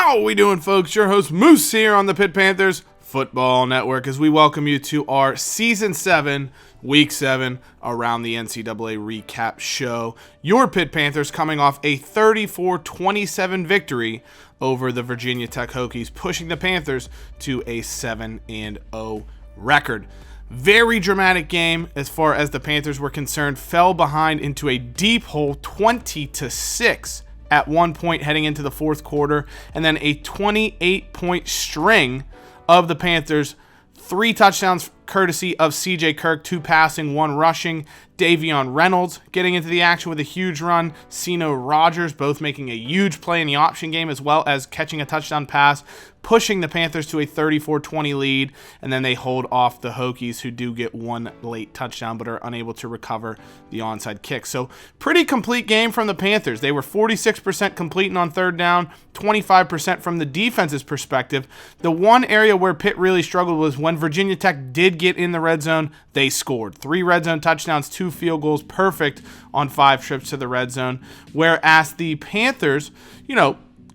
How we doing, folks? Your host Moose here on the Pitt Panthers Football Network as we welcome you to our Season 7, Week 7 around the NCAA recap show. Your Pitt Panthers coming off a 34-27 victory over the Virginia Tech Hokies, pushing the Panthers to a 7-0 record. Very dramatic game as far as the Panthers were concerned. Fell behind into a deep hole 20-6 at one point heading into the fourth quarter, and then a 28-point string of the Panthers. 3 touchdowns courtesy of CJ Kirk, 2 passing, 1 rushing. Davion Reynolds getting into the action with a huge run. Ceno Rogers both making a huge play in the option game as well as catching a touchdown pass, pushing the Panthers to a 34-20 lead, and then they hold off the Hokies, who do get 1 late touchdown but are unable to recover the onside kick. So pretty complete game from the Panthers. They were 46% completing on third down, 25% from the defense's perspective. The one area where Pitt really struggled was when Virginia Tech did get in the red zone, they scored. 3 red zone touchdowns, 2 field goals, perfect on 5 trips to the red zone. Whereas the Panthers,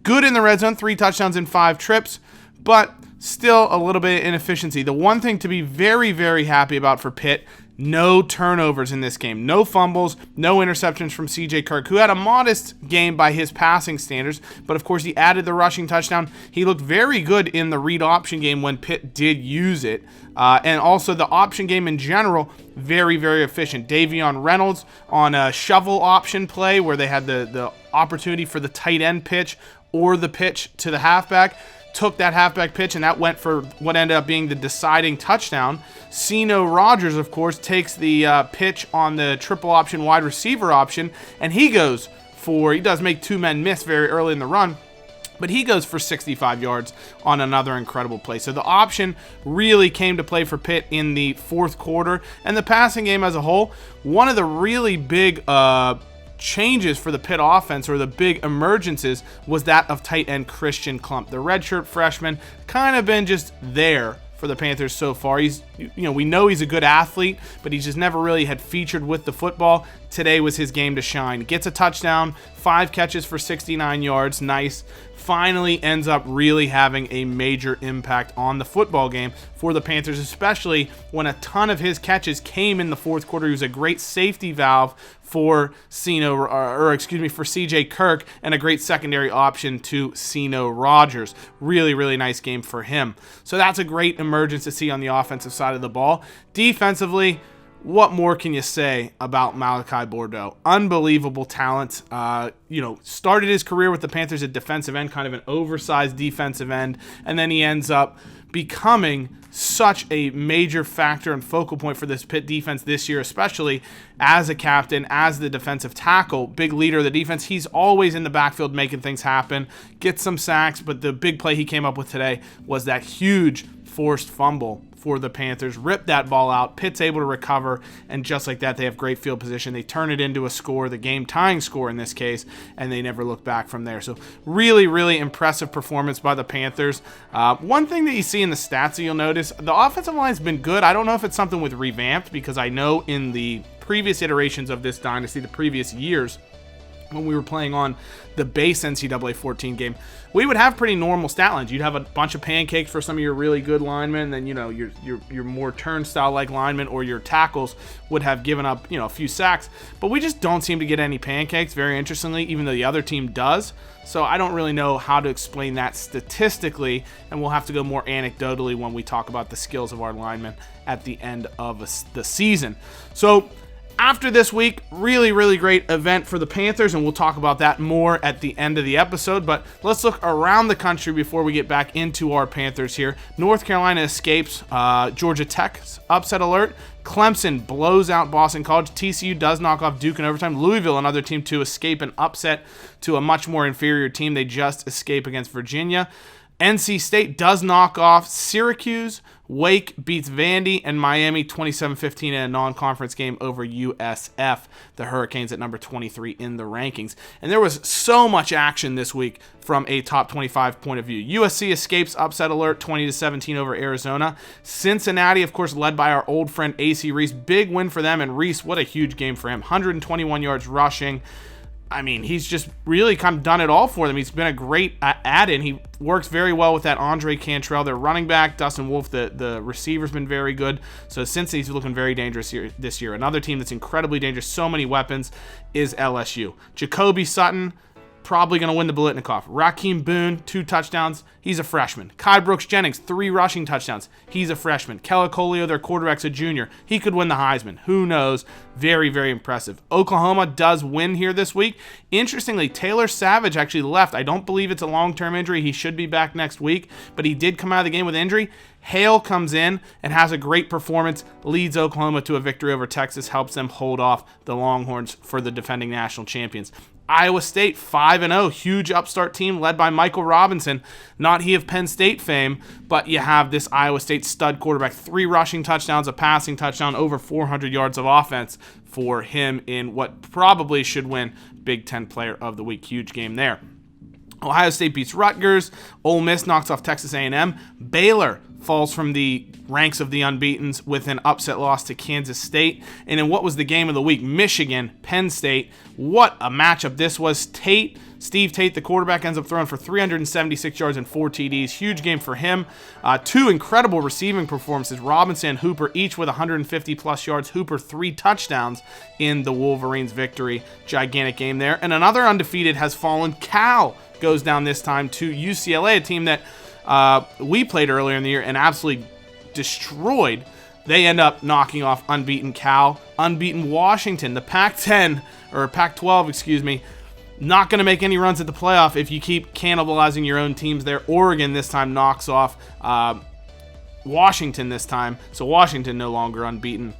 good in the red zone, 3 touchdowns in 5 trips, but still a little bit of inefficiency. The one thing to be very, very happy about for Pitt, no turnovers in this game. No fumbles, no interceptions from CJ Kirk, who had a modest game by his passing standards, but of course he added the rushing touchdown. He looked very good in the read option game when Pitt did use it. And also the option game in general, very, very efficient. Davion Reynolds on a shovel option play where they had the opportunity for the tight end pitch or the pitch to the halfback, took that halfback pitch, and that went for what ended up being the deciding touchdown. Ceno Rogers, of course, takes the pitch on the triple option wide receiver option, and he does make 2 men miss very early in the run, but he goes for 65 yards on another incredible play. So the option really came to play for Pitt in the fourth quarter. And the passing game as a whole, one of the really big changes for the Pitt offense, or the big emergences, was that of tight end Christian Klump. The redshirt freshman kind of been just there for the Panthers so far. We know he's a good athlete, but he just never really had featured with the football. Today was his game to shine. Gets a touchdown, 5 catches for 69 yards. Nice. Finally ends up really having a major impact on the football game for the Panthers, especially when a ton of his catches came in the fourth quarter. He was a great safety valve for CJ Kirk, and a great secondary option to Ceno Rogers. Really, really nice game for him. So that's a great emergence to see on the offensive side of the ball. Defensively, what more can you say about Malachi Bordeaux? Unbelievable talent. Started his career with the Panthers at defensive end, kind of an oversized defensive end, and then he ends up becoming such a major factor and focal point for this Pitt defense this year, especially as a captain, as the defensive tackle, big leader of the defense. He's always in the backfield making things happen, gets some sacks, but the big play he came up with today was that huge forced fumble for the Panthers. Ripped that ball out. Pitt's able to recover, and just like that, they have great field position. They turn it into a score, the game-tying score in this case, and they never look back from there. So really, really impressive performance by the Panthers. One thing that you see in the stats that you'll notice, the offensive line's been good. I don't know if it's something with Revamped, because I know in the previous iterations of this dynasty, the previous years, when we were playing on the base NCAA 14 game, we would have pretty normal stat lines. You'd have a bunch of pancakes for some of your really good linemen, and then your more turnstile like linemen or your tackles would have given up a few sacks. But we just don't seem to get any pancakes, very interestingly, even though the other team does. So I don't really know how to explain that statistically, and we'll have to go more anecdotally when we talk about the skills of our linemen at the end of the season. So after this week, really, really great event for the Panthers, and we'll talk about that more at the end of the episode. But let's look around the country before we get back into our Panthers here. North Carolina escapes Georgia Tech's upset alert. Clemson blows out Boston College. TCU does knock off Duke in overtime. Louisville, another team to escape an upset to a much more inferior team. They just escape against Virginia. NC State does knock off Syracuse. Wake beats Vandy, and Miami 27-15 in a non-conference game over USF. The Hurricanes at number 23 in the rankings. And there was so much action this week from a top 25 point of view. USC escapes upset alert 20-17 over Arizona. Cincinnati, of course, led by our old friend AC Reese. Big win for them, and Reese, what a huge game for him. 121 yards rushing. I mean, he's just really kind of done it all for them. He's been a great add-in. He works very well with that Andre Cantrell, their running back. Dustin Wolf, the receiver's been very good. So Cincy's looking very dangerous this year. Another team that's incredibly dangerous, so many weapons, is LSU. Jacoby Sutton, probably going to win the Biletnikoff. Raheem Boone, 2 touchdowns. He's a freshman. Kai Brooks-Jennings, 3 rushing touchdowns. He's a freshman. Kelly Colio, their quarterback's a junior. He could win the Heisman. Who knows? Very, very impressive. Oklahoma does win here this week. Interestingly, Taylor Savage actually left. I don't believe it's a long-term injury. He should be back next week, but he did come out of the game with injury. Hale comes in and has a great performance, leads Oklahoma to a victory over Texas, helps them hold off the Longhorns for the defending national champions. Iowa State 5-0, huge upstart team led by Michael Robinson, not he of Penn State fame, but you have this Iowa State stud quarterback, 3 rushing touchdowns, a passing touchdown, over 400 yards of offense for him in what probably should win Big Ten Player of the Week. Huge game there. Ohio State beats Rutgers. Ole Miss knocks off Texas A&M. Baylor falls from the ranks of the unbeatens with an upset loss to Kansas State. And in what was the game of the week, Michigan, Penn State. What a matchup this was. Steve Tate, the quarterback, ends up throwing for 376 yards and 4 TDs. Huge game for him. 2 incredible receiving performances. Robinson and Hooper each with 150-plus yards. Hooper 3 touchdowns in the Wolverines' victory. Gigantic game there. And another undefeated has fallen. Cal goes down this time to UCLA, a team that we played earlier in the year and absolutely destroyed. They end up knocking off unbeaten Cal, unbeaten Washington, the Pac-10, or Pac-12, excuse me, not going to make any runs at the playoff if you keep cannibalizing your own teams there. Oregon this time knocks off Washington this time, so Washington no longer unbeaten.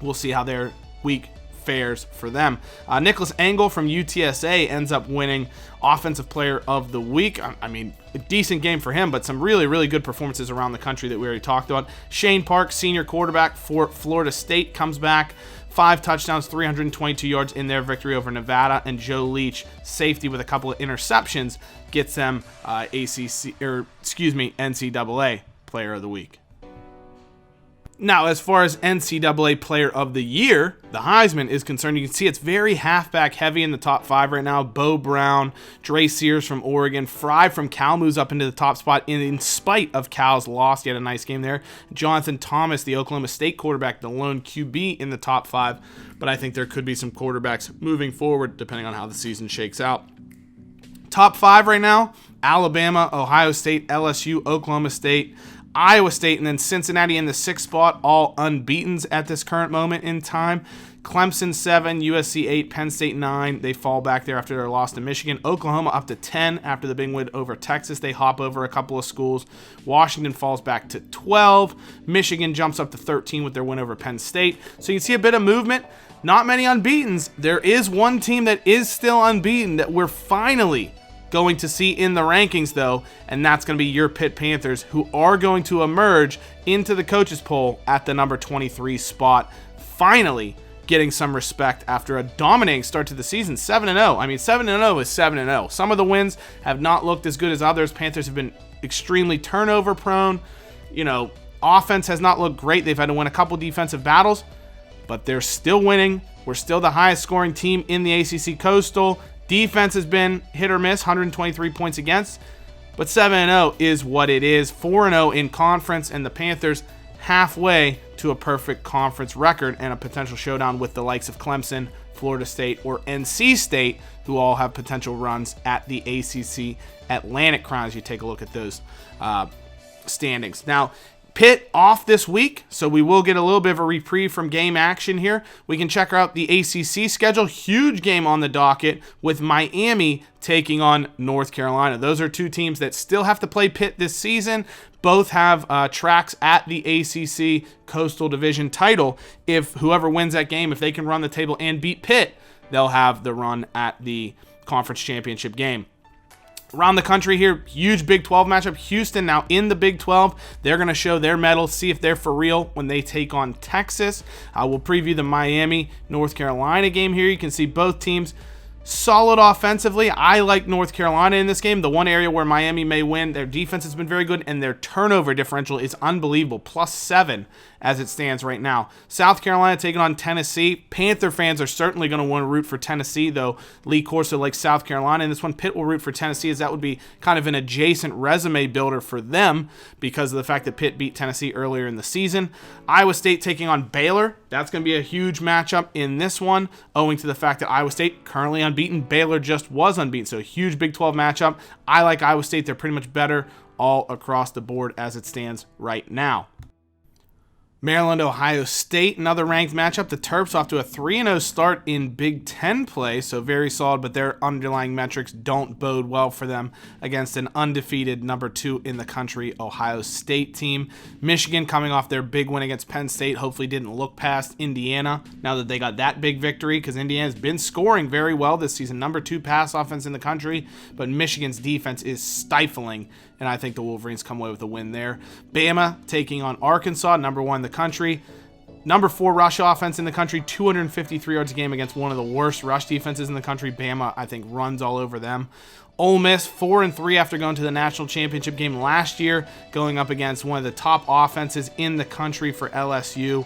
We'll see how their week fares for them. Nicholas Engel from UTSA ends up winning Offensive Player of the Week. I mean, a decent game for him, but some really, really good performances around the country that we already talked about. Shane Park, senior quarterback for Florida State, comes back. 5 touchdowns, 322 yards in their victory over Nevada. And Joe Leach, safety with a couple of interceptions, gets them NCAA Player of the Week. Now, as far as NCAA Player of the Year, the Heisman is concerned, you can see it's very halfback heavy in the top 5 right now. Bo Brown, Dre Sears from Oregon, Fry from Cal moves up into the top spot in spite of Cal's loss. He had a nice game there. Jonathan Thomas, the Oklahoma State quarterback, the lone QB in the top 5. But I think there could be some quarterbacks moving forward depending on how the season shakes out. Top 5 right now, Alabama, Ohio State, LSU, Oklahoma State, Iowa State, and then Cincinnati in the 6th spot, all unbeatens at this current moment in time. Clemson 7, USC 8, Penn State 9. They fall back there after their loss to Michigan. Oklahoma up to 10 after the big win over Texas. They hop over a couple of schools. Washington falls back to 12. Michigan jumps up to 13 with their win over Penn State. So you can see a bit of movement. Not many unbeatens. There is one team that is still unbeaten that we're finally going to see in the rankings, though, and that's going to be your Pitt Panthers, who are going to emerge into the coaches poll at the number 23 spot, finally getting some respect after a dominating start to the season. 7-0. I mean, 7-0 is 7-0. Some of the wins have not looked as good as others. Panthers have been extremely turnover prone. Offense has not looked great. They've had to win a couple defensive battles, but they're still winning. We're still the highest scoring team in the ACC Coastal. Defense has been hit or miss, 123 points against, but 7-0 is what it is. 4-0 in conference, and the Panthers halfway to a perfect conference record and a potential showdown with the likes of Clemson, Florida State, or NC State, who all have potential runs at the ACC Atlantic Crown as you take a look at those standings. Now, Pitt off this week, so we will get a little bit of a reprieve from game action here. We can check out the ACC schedule. Huge game on the docket with Miami taking on North Carolina. Those are 2 teams that still have to play Pitt this season. Both have tracks at the ACC Coastal Division title. If whoever wins that game, if they can run the table and beat Pitt, they'll have the run at the conference championship game. Around the country here, huge Big 12 matchup. Houston now in the Big 12. They're going to show their mettle, see if they're for real when they take on Texas. We'll preview the Miami-North Carolina game here. You can see both teams Solid offensively. I like North Carolina in this game. The one area where Miami may win, their defense has been very good, and their turnover differential is unbelievable. +7 as it stands right now. South Carolina taking on Tennessee. Panther fans are certainly going to want to root for Tennessee, though Lee Corso likes South Carolina. In this one, Pitt will root for Tennessee, as that would be kind of an adjacent resume builder for them because of the fact that Pitt beat Tennessee earlier in the season. Iowa State taking on Baylor. That's going to be a huge matchup in this one, owing to the fact that Iowa State currently unbeaten. Baylor just was unbeaten, so a huge Big 12 matchup. I like Iowa State. They're pretty much better all across the board as it stands right now. Maryland, Ohio State, another ranked matchup. The Terps off to a 3-0 start in Big Ten play, so very solid, but their underlying metrics don't bode well for them against an undefeated number 2 in the country Ohio State team. Michigan coming off their big win against Penn State, hopefully didn't look past Indiana now that they got that big victory, because Indiana's been scoring very well this season. Number 2 pass offense in the country, but Michigan's defense is stifling, and I think the Wolverines come away with a win there. Bama taking on Arkansas, number 1 in the country. Number 4 rush offense in the country, 253 yards a game against one of the worst rush defenses in the country. Bama, I think, runs all over them. Ole Miss, 4-3 after going to the national championship game last year, going up against one of the top offenses in the country for LSU.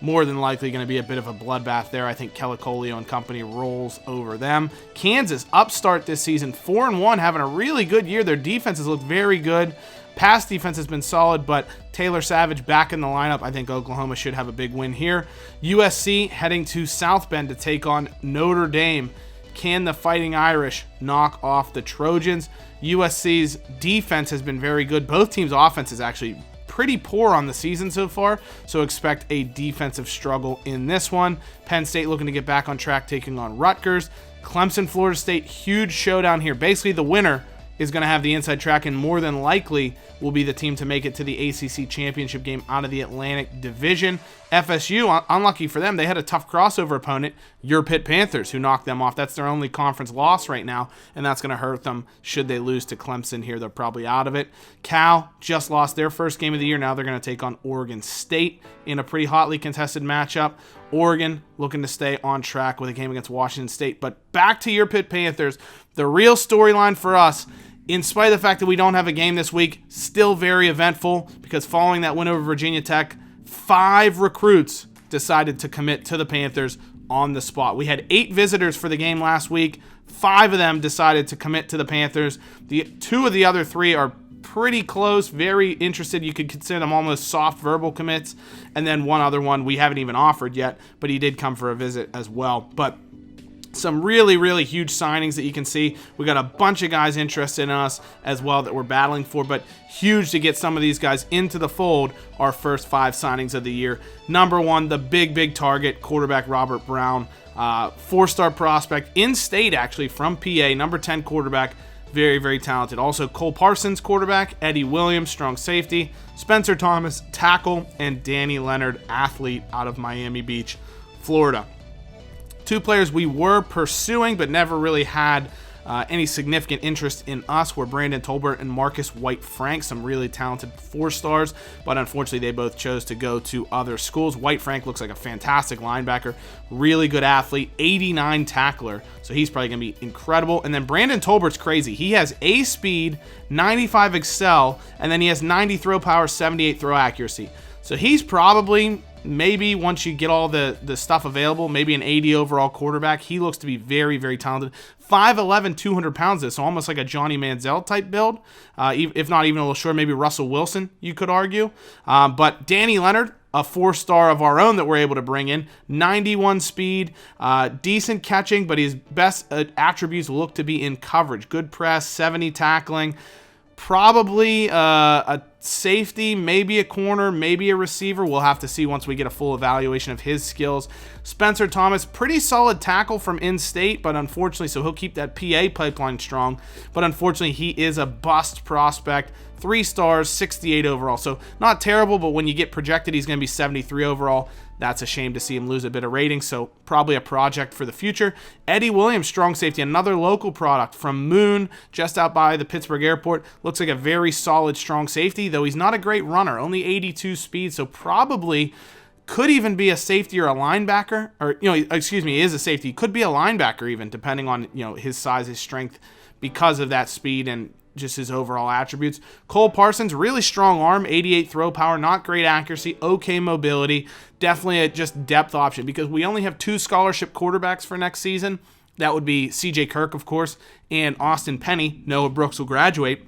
More than likely going to be a bit of a bloodbath there. I think Calicolio and company rolls over them. Kansas, upstart this season, 4-1, having a really good year. Their defense has looked very good. Pass defense has been solid, but Taylor Savage back in the lineup. I think Oklahoma should have a big win here. USC heading to South Bend to take on Notre Dame. Can the Fighting Irish knock off the Trojans? USC's defense has been very good. Both teams' offense is actually pretty poor on the season so far, so expect a defensive struggle in this one. Penn State looking to get back on track, taking on Rutgers. Clemson, Florida State, huge showdown here. Basically, the winner is going to have the inside track and more than likely will be the team to make it to the ACC championship game out of the Atlantic Division. FSU, unlucky for them, they had a tough crossover opponent, your Pitt Panthers, who knocked them off. That's their only conference loss right now, and that's going to hurt them should they lose to Clemson here. They're probably out of it. Cal just lost their first game of the year. Now they're going to take on Oregon State in a pretty hotly contested matchup. Oregon looking to stay on track with a game against Washington State. But back to your Pitt Panthers, the real storyline for us, in spite of the fact that we don't have a game this week, still very eventful because following that win over Virginia Tech, 5 recruits decided to commit to the Panthers on the spot. We had 8 visitors for the game last week. 5 of them decided to commit to the Panthers. The 2 of the other 3 are pretty close, very interested. You could consider them almost soft verbal commits. And then one other one we haven't even offered yet, but he did come for a visit as well. But some really, really huge signings that you can see. We got a bunch of guys interested in us as well that we're battling for, but huge to get some of these guys into the fold. Our first 5 signings of the year. Number 1, the big target, quarterback Robert Brown, 4-star prospect in state actually from PA, number 10 quarterback. Very, very talented. Also, Cole Parsons, quarterback. Eddie Williams, strong safety. Spencer Thomas, tackle. And Danny Leonard, athlete out of Miami Beach, Florida. 2 players we were pursuing but never really had any significant interest in us were Brandon Tolbert and Marcus White-Frank, some really talented 4-stars, but unfortunately they both chose to go to other schools. White-Frank looks like a fantastic linebacker, really good athlete, 89 tackler, so he's probably going to be incredible. And then Brandon Tolbert's crazy. He has A speed, 95 excel, and then he has 90 throw power, 78 throw accuracy. So he's probably, maybe once you get all the stuff available, maybe an 80 overall quarterback. He looks to be very, very talented. 5'11", 200 pounds, so almost like a Johnny Manziel type build, if not even a little short, maybe Russell Wilson, you could argue. But Danny Leonard, a 4-star of our own that we're able to bring in, 91 speed, decent catching, but his best attributes look to be in coverage. Good press, 70 tackling, probably a safety, maybe a corner, maybe a receiver. We'll have to see once we get a full evaluation of his skills. Spencer Thomas, pretty solid tackle from in-state, but unfortunately, so he'll keep that PA pipeline strong, but unfortunately, he is a bust prospect. 3 stars, 68 overall, so not terrible, but when you get projected, he's going to be 73 overall. That's a shame to see him lose a bit of rating, so probably a project for the future. Eddie Williams, strong safety, another local product from Moon, just out by the Pittsburgh airport. Looks like a very solid, strong safety, though he's not a great runner, only 82 speed, so probably Could even be a safety or a linebacker, or, he is a safety. He could be a linebacker even, depending on, his size, his strength, because of that speed and just his overall attributes. Cole Parsons, really strong arm, 88 throw power, not great accuracy, okay mobility, definitely a just depth option, because we only have 2 scholarship quarterbacks for next season. That would be CJ Kirk, of course, and Austin Penny. Noah Brooks will graduate.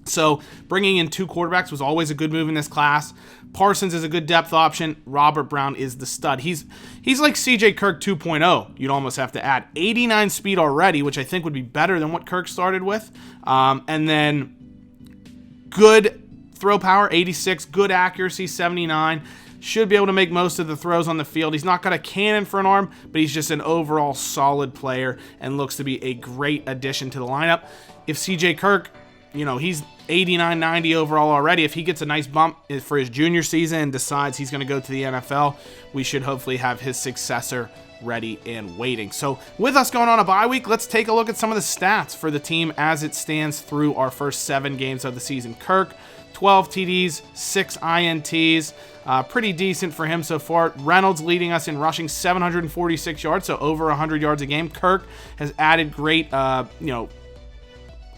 So bringing in 2 quarterbacks was always a good move in this class. Parsons is a good depth option. Robert Brown is the stud. He's like CJ Kirk 2.0. You'd almost have to add 89 speed already, which I think would be better than what Kirk started with. And then good throw power, 86. Good accuracy, 79. Should be able to make most of the throws on the field. He's not got a cannon for an arm, but he's just an overall solid player and looks to be a great addition to the lineup. If CJ Kirk, he's 89, 90 overall already. If he gets a nice bump for his junior season and decides he's going to go to the NFL, we should hopefully have his successor ready and waiting. So with us going on a bye week, let's take a look at some of the stats for the team as it stands through our first 7 games of the season. Kirk, 12 TDs, 6 INTs. Pretty decent for him so far. Reynolds leading us in rushing, 746 yards, so over 100 yards a game. Kirk has added great,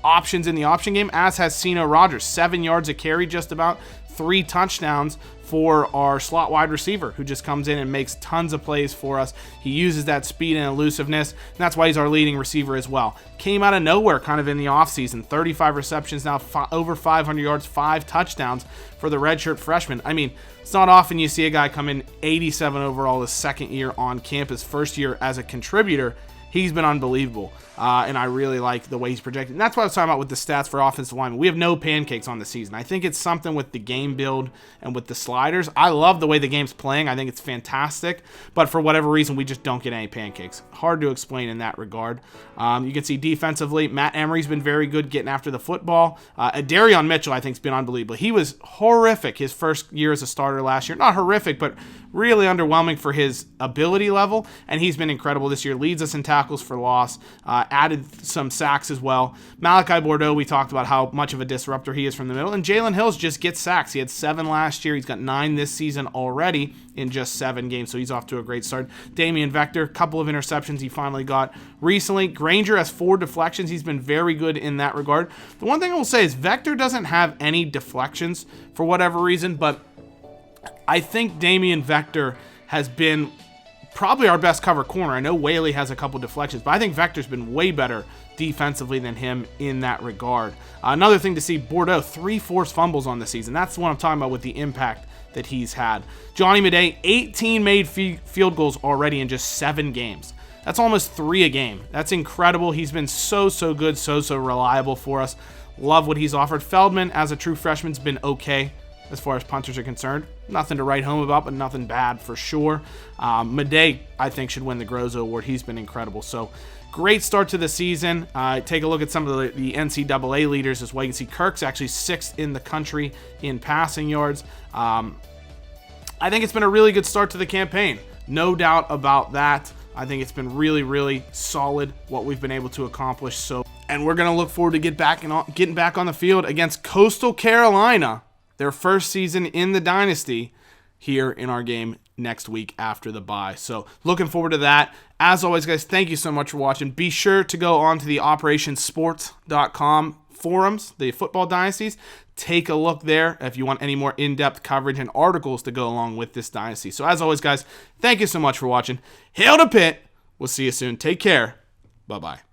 options in the option game, as has Ceno Rogers. 7 yards a carry, just about 3 touchdowns for our slot wide receiver, who just comes in and makes tons of plays for us. He uses that speed and elusiveness, and that's why he's our leading receiver as well. Came out of nowhere kind of in the offseason. 35 receptions now, over 500 yards, 5 touchdowns for the redshirt freshman. I mean, it's not often you see a guy come in 87 overall his second year on campus, first year as a contributor. He's been unbelievable, and I really like the way he's projected. And that's what I was talking about with the stats for offensive linemen. We have no pancakes on the season. I think it's something with the game build and with the sliders. I love the way the game's playing. I think it's fantastic, but for whatever reason, we just don't get any pancakes. Hard to explain in that regard. You can see defensively, Matt Emery's been very good getting after the football. Darion Mitchell, I think, has been unbelievable. He was horrific his first year as a starter last year. Not horrific, but really underwhelming for his ability level, and he's been incredible this year. Leads us in tackles for loss, added some sacks as well. Malachi Bordeaux, we talked about how much of a disruptor he is from the middle, and Jalen Hills just gets sacks. He had 7 last year. He's got 9 this season already in just 7 games, so he's off to a great start. Damian Vector, couple of interceptions he finally got recently. Granger has 4 deflections. He's been very good in that regard. The one thing I will say is Vector doesn't have any deflections for whatever reason, but I think Damian Vector has been probably our best cover corner. I know Whaley has a couple deflections, but I think Vector's been way better defensively than him in that regard. Another thing to see, Bordeaux, 3 forced fumbles on the season. That's the one I'm talking about with the impact that he's had. Johnny Midday, 18 made field goals already in just 7 games. That's almost 3 a game. That's incredible. He's been so good, so reliable for us. Love what he's offered. Feldman, as a true freshman, has been okay as far as punters are concerned. Nothing to write home about, but nothing bad for sure. Midday, I think, should win the Grozo Award. He's been incredible. So great start to the season. Take a look at some of the NCAA leaders as well. You can see Kirk's actually 6th in the country in passing yards. I think it's been a really good start to the campaign. No doubt about that. I think it's been really solid what we've been able to accomplish. So, and we're going to look forward to getting back on the field against Coastal Carolina, their first season in the Dynasty, here in our game next week after the bye. So looking forward to that. As always, guys, thank you so much for watching. Be sure to go on to the operationsports.com forums, the football dynasties. Take a look there if you want any more in-depth coverage and articles to go along with this dynasty. So as always, guys, thank you so much for watching. Hail to Pitt. We'll see you soon. Take care. Bye-bye.